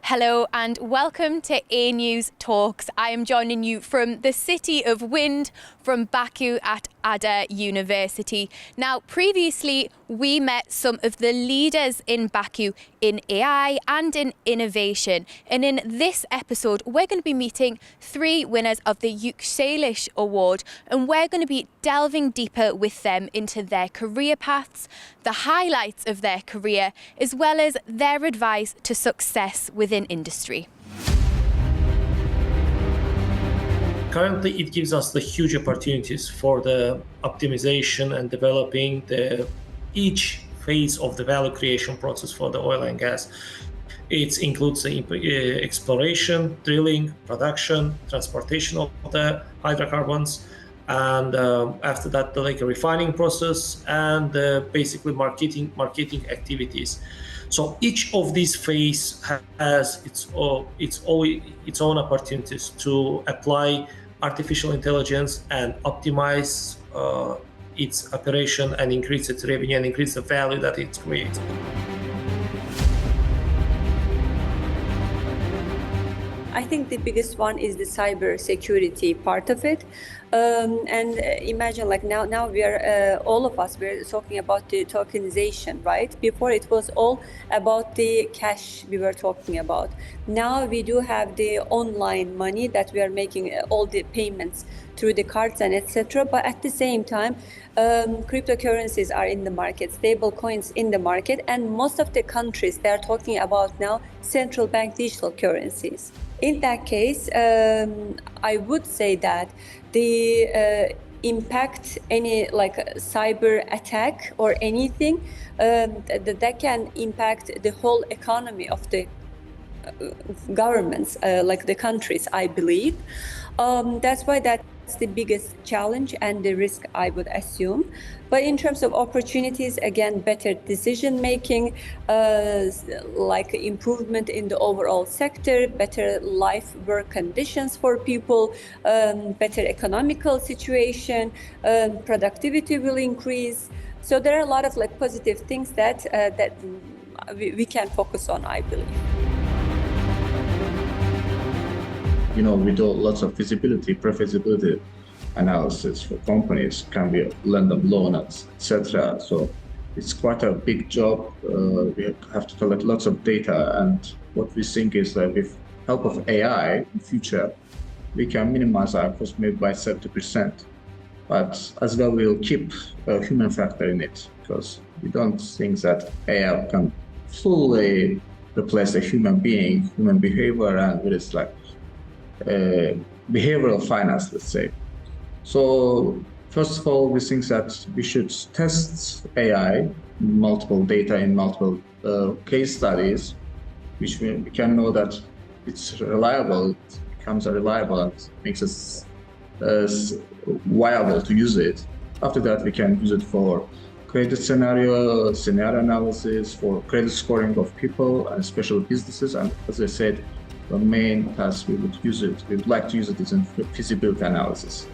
Hello and welcome to AnewZ Talks. I am joining you from the city of wind, from Baku at Ada University. Now, previously we met some of the leaders in Baku in AI and in innovation. And in this episode, we're going to be meeting three winners of the Yüksəliş award, and we're going to be delving deeper with them into their career paths, the highlights of their career, as well as their advice to success within industry. Currently, it gives us the huge opportunities for the optimization and developing each phase of the value creation process for the oil and gas. It includes the exploration, drilling, production, transportation of the hydrocarbons, and after that, the refining process and basically marketing activities. So each of these phases has its own opportunities to apply artificial intelligence and optimize its operation and increase its revenue and increase the value that it creates. I think the biggest one is the cyber security part of it. And imagine now we are, all of us, we're talking about the tokenization, right? Before it was all about the cash we were talking about. Now we do have the online money that we are making all the payments through the cards and etc. But at the same time, cryptocurrencies are in the market, stable coins in the market, and most of the countries, they are talking about now central bank digital currencies. In that case, I would say that the impact any cyber attack or anything that can impact the whole economy of the governments, like the countries, I believe. That's why that's the biggest challenge and the risk, I would assume. But in terms of opportunities, again, better decision making, improvement in the overall sector, better life work conditions for people, better economical situation, productivity will increase. So there are a lot of positive things that we can focus on, I believe. We do lots of feasibility, pre-feasibility analysis for companies, can be lend them loans, etc. So it's quite a big job. We have to collect lots of data, and what we think is that with help of AI in future, we can minimize our cost maybe by 70%. But as well, we'll keep a human factor in it, because we don't think that AI can fully replace a human being, human behavior, and it is behavioral finance, let's say. So first of all, we think that we should test AI, multiple data in multiple case studies, which we can know that it's reliable, it becomes reliable and makes us viable to use it. After that, we can use it for credit scenario analysis, for credit scoring of people and special businesses. And as I said, the main task we would like to use it is in feasibility analysis.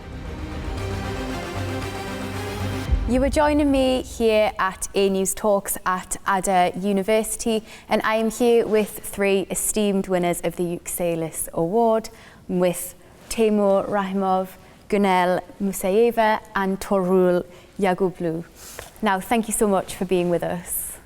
You are joining me here at AnewZ Talks at Ada University, and I am here with three esteemed winners of the Yüksəliş Award, with Timur Rahimov, Günel Musayeva and Tuğrul Yagublu. Now, thank you so much for being with us.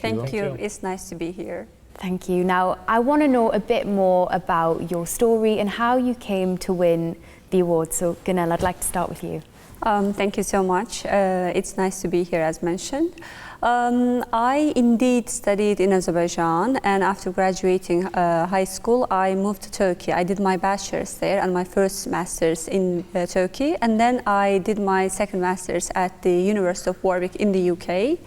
Thank you. It's nice to be here. Thank you. Now, I want to know a bit more about your story and how you came to win the award. So, Günel, I'd like to start with you. Thank you so much. It's nice to be here, as mentioned. I indeed studied in Azerbaijan, and after graduating high school, I moved to Turkey. I did my bachelor's there and my first master's in Turkey, and then I did my second master's at the University of Warwick in the UK.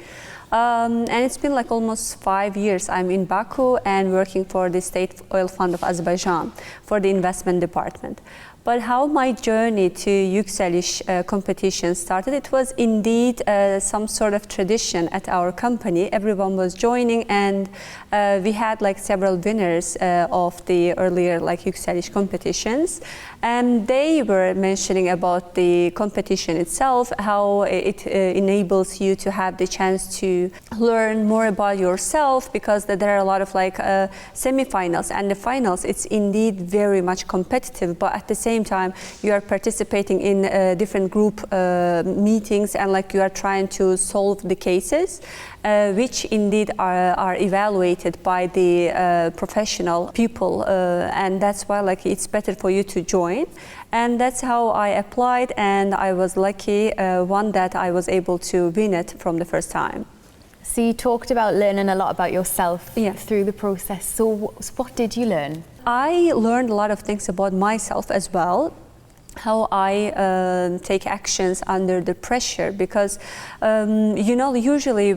And it's been almost 5 years I'm in Baku and working for the State Oil Fund of Azerbaijan for the investment department. But how my journey to Yüksəliş competition started, it was indeed some sort of tradition at our company. Everyone was joining, and we had several winners of the earlier Yüksəliş competitions. And they were mentioning about the competition itself, how it enables you to have the chance to learn more about yourself, because there are a lot of like semifinals and the finals. It's indeed very much competitive, but at the same time you are participating in different group meetings, and like you are trying to solve the cases, which indeed are evaluated by the professional people, and that's why like it's better for you to join. And that's how I applied, and I was lucky one that I was able to win it from the first time. So you talked about learning a lot about yourself through the process. So what did you learn? I learned a lot of things about myself as well, how I take actions under the pressure, because you know, usually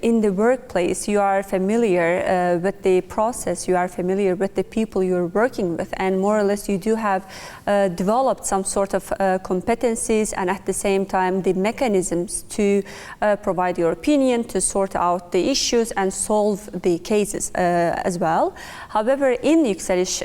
in the workplace you are familiar with the process, you are familiar with the people you're working with, and more or less you do have developed some sort of competencies, and at the same time the mechanisms to provide your opinion, to sort out the issues and solve the cases as well. However, in Yüksəliş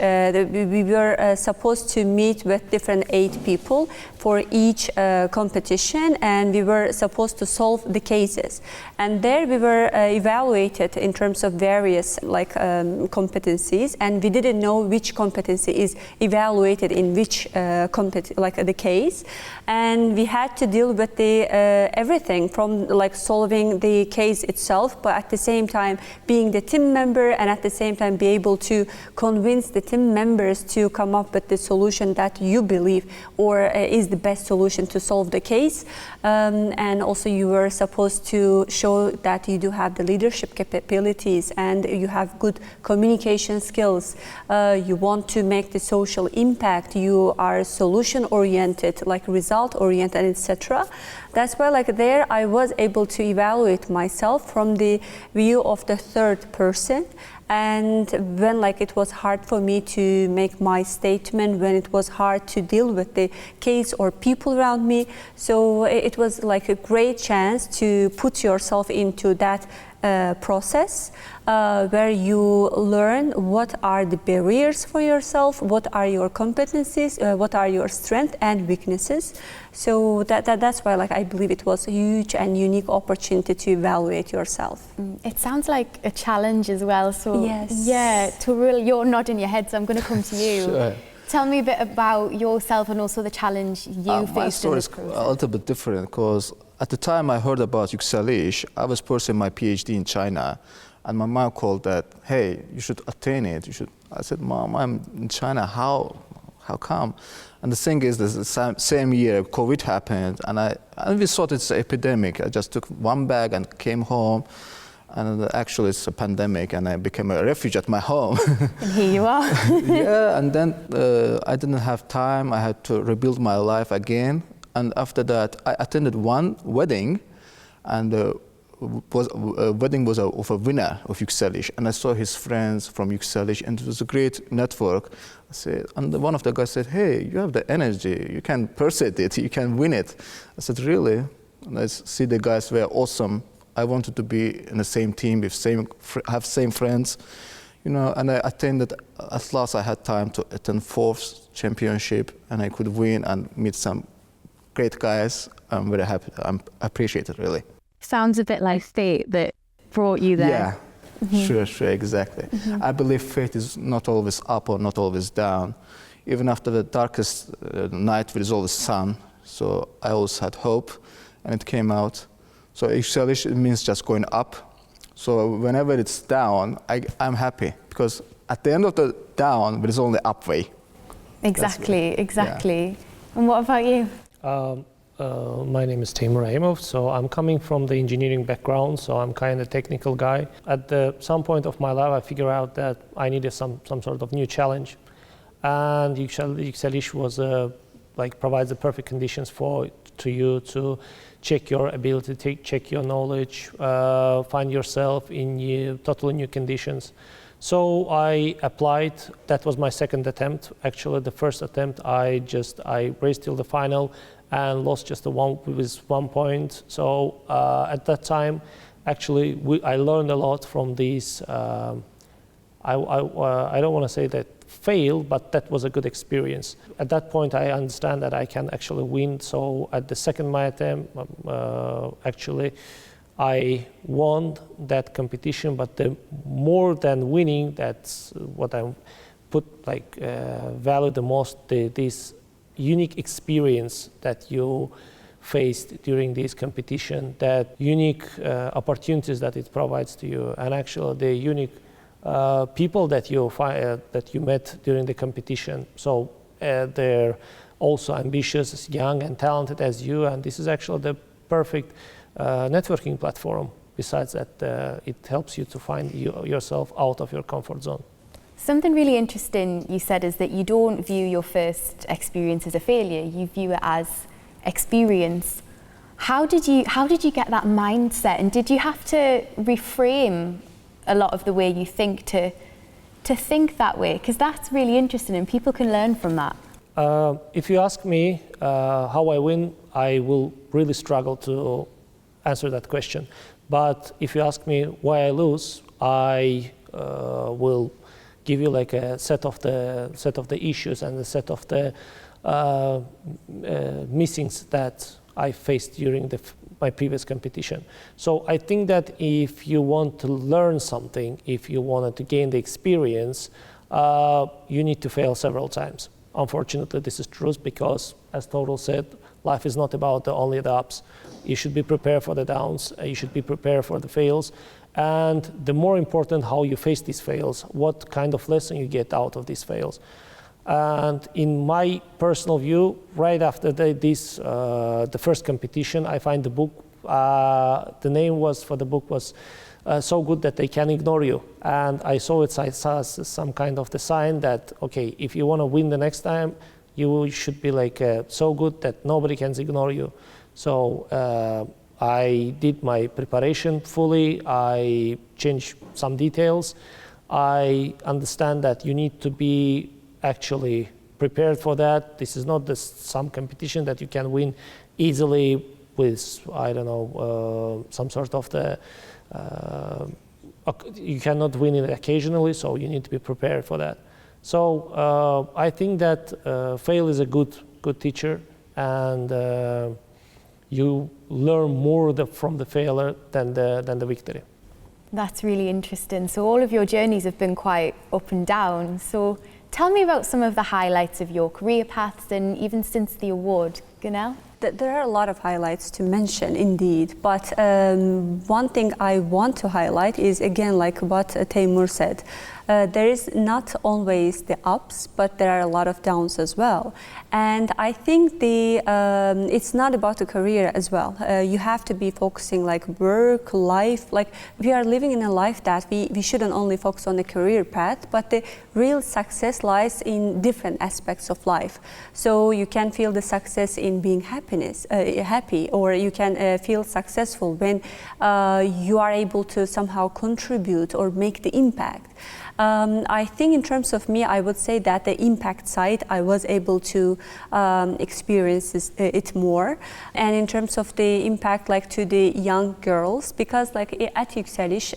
we were supposed to meet with different 8 people for each competition, and we were supposed to solve the cases. And there we were evaluated in terms of various like competencies, and we didn't know which competency is evaluated in which the case. And we had to deal with the everything from like solving the case itself, but at the same time being the team member, and at the same time be able to convince the team members to come up with the solution that you believe or is the best solution to solve the case. And also you were supposed to show that you do have the leadership capabilities and you have good communication skills. You want to make the social impact. You are solution oriented, like result oriented, etc. That's why like there I was able to evaluate myself from the view of the third person. And when like it was hard for me to make my statement, when it was hard to deal with the case or people around me, so it was like a great chance to put yourself into that process where you learn what are the barriers for yourself, what are your competencies, what are your strengths and weaknesses. So that's why like I believe it was a huge and unique opportunity to evaluate yourself. It sounds like a challenge as well. So yes. Yeah, to really, you're nodding your head, so I'm going to come to you. Sure. Tell me a bit about yourself and also the challenge you faced my in story this is process. a little bit different, because at the time I heard about Yüksəliş, I was pursuing my PhD in China, and my mom called that, hey, you should attain it. You should. I said, Mom, I'm in China. How come? And the thing is, the same year COVID happened, and we thought it's an epidemic. I just took one bag and came home. And actually it's a pandemic, and I became a refuge at my home. And here you are. Yeah, and then I didn't have time. I had to rebuild my life again. And after that, I attended one wedding, and wedding was of a winner of Yüksəliş. And I saw his friends from Yüksəliş, and it was a great network. I said, and one of the guys said, hey, you have the energy. You can pursue it. You can win it. I said, really? And I see the guys were awesome. I wanted to be in the same team, have same friends, you know. And I attended. At last, I had time to attend 4th championship, and I could win and meet some great guys. I'm very happy. I appreciate it, really. Sounds a bit like fate that brought you there. Yeah, sure, exactly. I believe fate is not always up or not always down. Even after the darkest night, there is always sun. So I always had hope, and it came out. So Yüksəliş, it means just going up. So whenever it's down, I'm happy, because at the end of the down, there is only up way. Exactly. Yeah. And what about you? My name is Timur Aimov, so I'm coming from the engineering background, so I'm kind of a technical guy. At some point of my life, I figured out that I needed some sort of new challenge, and Yüksəliş was provides the perfect conditions to you to check your ability, check your knowledge, find yourself in totally new conditions. So I applied. That was my second attempt. Actually, the first attempt, I raced till the final and lost just with 1 point. So at that time, actually, I learned a lot from these I don't want to say that failed, but that was a good experience. At that point, I understand that I can actually win. So at the second my attempt, actually, I won that competition. But the more than winning, that's what I put value the most. This unique experience that you faced during this competition, that unique opportunities that it provides to you, and actually the unique people that you met during the competition. So they're also ambitious, young and talented as you, and this is actually the perfect networking platform. Besides that, it helps you to find yourself out of your comfort zone. Something really interesting you said is that you don't view your first experience as a failure, you view it as experience. How did you get that mindset, and did you have to reframe a lot of the way you think to think that way? Because that's really interesting and people can learn from that. If you ask me how I win, I will really struggle to answer that question. But if you ask me why I lose, I will give you like a set of the issues and a set of the missings that I faced during my previous competition. So I think that if you want to learn something, if you wanted to gain the experience, you need to fail several times. Unfortunately, this is true because, as Total said, life is not about only the ups. You should be prepared for the downs, you should be prepared for the fails, and the more important how you face these fails, what kind of lesson you get out of these fails. And in my personal view, right after the first competition, I find the book, the name for the book was So Good That They Can Ignore You. And I saw it as some kind of the sign that, okay, if you want to win the next time, you should be so good that nobody can ignore you. So I did my preparation fully. I changed some details. I understand that you need to be actually prepared for that. This is not some competition that you can win easily with, I don't know, some sort of you cannot win it occasionally, so you need to be prepared for that. So I think that fail is a good teacher, and you learn more from the failure than the victory. That's really interesting. So all of your journeys have been quite up and down. So tell me about some of the highlights of your career paths, and even since the award, Günel? There are a lot of highlights to mention, indeed. But one thing I want to highlight is, again, like what Teymur said. There is not always the ups, but there are a lot of downs as well. And I think it's not about the career as well. You have to be focusing like work, life. Like we are living in a life that we shouldn't only focus on the career path, but the real success lies in different aspects of life. So you can feel the success in being happy, or you can feel successful when you are able to somehow contribute or make the impact. I think in terms of me, I would say that the impact side, I was able to experience it more. And in terms of the impact like to the young girls, because like at Yüksəliş,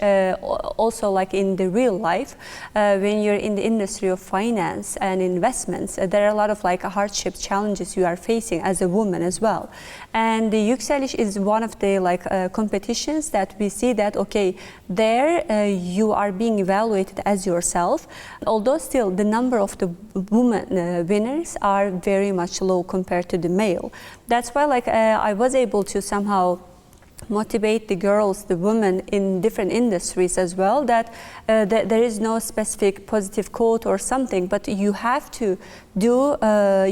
also like in the real life, when you're in the industry of finance and investments, there are a lot of like hardships, challenges you are facing as a woman as well. And the Yüksəliş is one of the like competitions that we see that, okay, there you are being evaluated as yourself, although still the number of the women winners are very much low compared to the male. That's why like I was able to somehow motivate the girls, the women in different industries as well, that there is no specific positive quote or something, but you have to do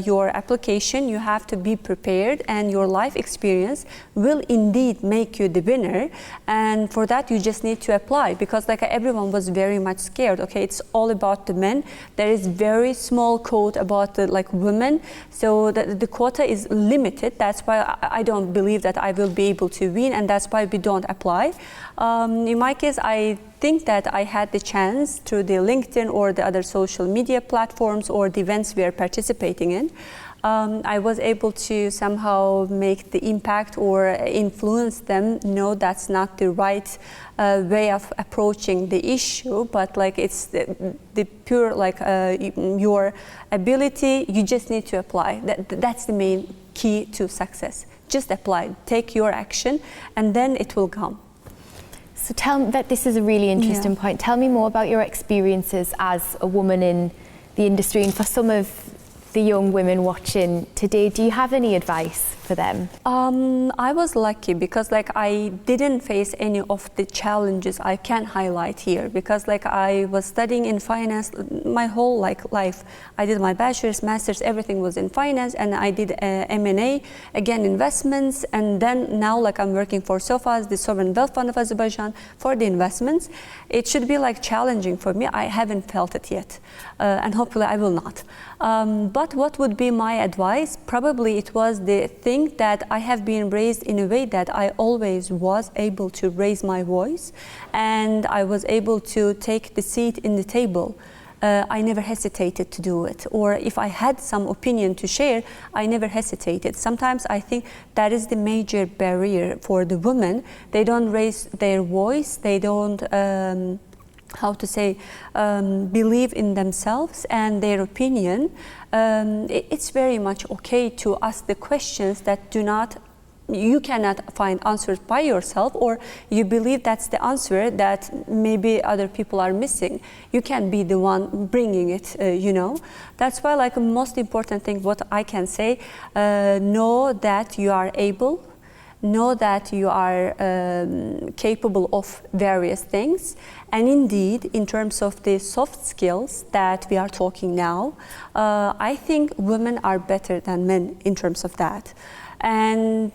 your application, you have to be prepared, and your life experience will indeed make you the winner. And for that you just need to apply, because like everyone was very much scared. Okay, it's all about the men. There is very small quote about the like women, so the quota is limited. That's why I don't believe that I will be able to win, and that's why we don't apply. In my case, I think that I had the chance through the LinkedIn or the other social media platforms or the events we are participating in. I was able to somehow make the impact or influence them know that's not the right way of approaching the issue, but like it's the pure like your ability, you just need to apply. That's the main key to success. Just apply, take your action, and then it will come. So tell me that this is a really interesting point. Tell me more about your experiences as a woman in the industry, and for some of the young women watching today, do you have any advice for them? I was lucky because like I didn't face any of the challenges I can highlight here, because like I was studying in finance my whole life. I did my bachelor's, master's, everything was in finance, and I did M&A, again investments, and then now like I'm working for SOFAS, the Sovereign Wealth Fund of Azerbaijan, for the investments. It should be like challenging for me. I haven't felt it yet, and hopefully I will not. But what would be my advice? Probably it was the thing that I have been raised in a way that I always was able to raise my voice, and I was able to take the seat in the table. I never hesitated to do it, or if I had some opinion to share, I never hesitated. Sometimes I think that is the major barrier for the women. They don't raise their voice, they don't believe in themselves and their opinion. It's very much okay to ask the questions that you cannot find answers by yourself, or you believe that's the answer that maybe other people are missing. You can be the one bringing it, you know. That's why like the most important thing, what I can say, know that you are able, know that you are capable of various things. And indeed, in terms of the soft skills that we are talking now, I think women are better than men in terms of that. And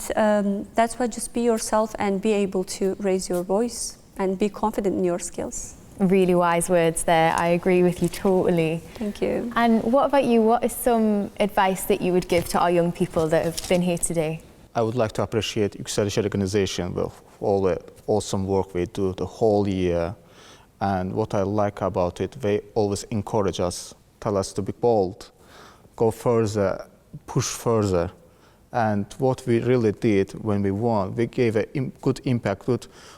that's why just be yourself and be able to raise your voice and be confident in your skills. Really wise words there. I agree with you totally. Thank you. And what about you? What is some advice that you would give to our young people that have been here today? I would like to appreciate Yüksəliş organization with all the awesome work we do the whole year. And what I like about it, they always encourage us, tell us to be bold, go further, push further. And what we really did when we won, we gave a good impact,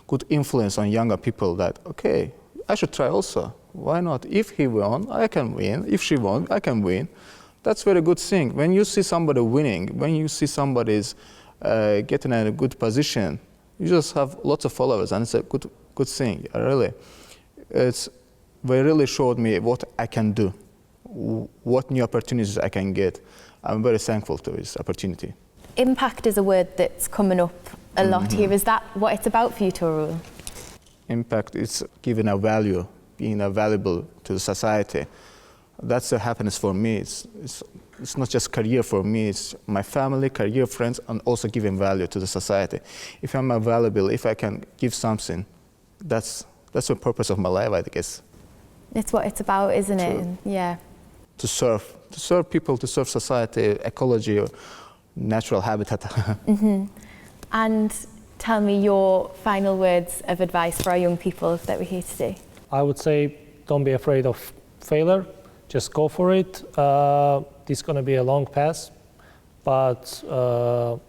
good influence on younger people that, okay, I should try also. Why not? If he won, I can win. If she won, I can win. That's a very good thing. When you see somebody winning, when you see somebody's getting in a good position, you just have lots of followers, and it's a good thing, really. They really showed me what I can do, what new opportunities I can get. I'm very thankful to this opportunity. Impact is a word that's coming up a lot here. Is that what it's about for you, Tuğrul? Impact is giving a value, being valuable to the society. That's the happiness for me. It's not just career for me, it's my family, career, friends, and also giving value to the society. If I'm valuable, if I can give something, that's the purpose of my life, I guess. It's what it's about, isn't it? Yeah. To serve people, to serve society, ecology, natural habitat. And tell me your final words of advice for our young people that we're here today. I would say don't be afraid of failure. Just go for it. This is going to be a long path, but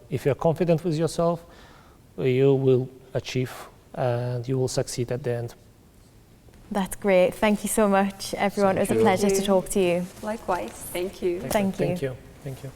if you're confident with yourself, you will achieve and you will succeed at the end. That's great. Thank you so much, everyone. It was a pleasure to talk to you. Likewise. Thank you. Thank you. Thank you. Thank you.